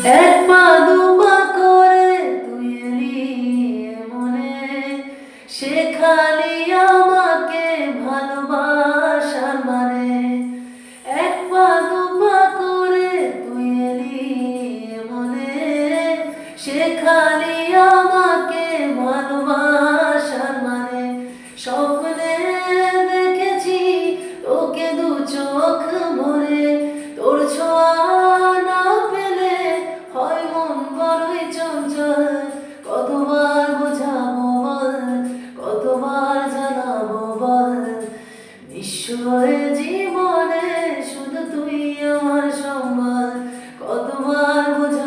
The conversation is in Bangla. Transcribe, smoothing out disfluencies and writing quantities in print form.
এক পা দুপা করে তুই এলি মনে, শেখালি আমাকে ভালোবাসার মানে। এক পা দুপা করে তুই এলি মনে, শেখালি আমাকে ভালোবাসার মানে। স্বপ্নে দেখেছি তোকে দু চোখ ভরে, তোর ছোঁয়া না পেলে হয় মন বড়ই চঞ্চল। কতবার বোঝাবো বল, কতবার জানাবো বল, নিঃস্বরে জীবনে শুধু তুই আমার সম্বল। কতবার বোঝাবো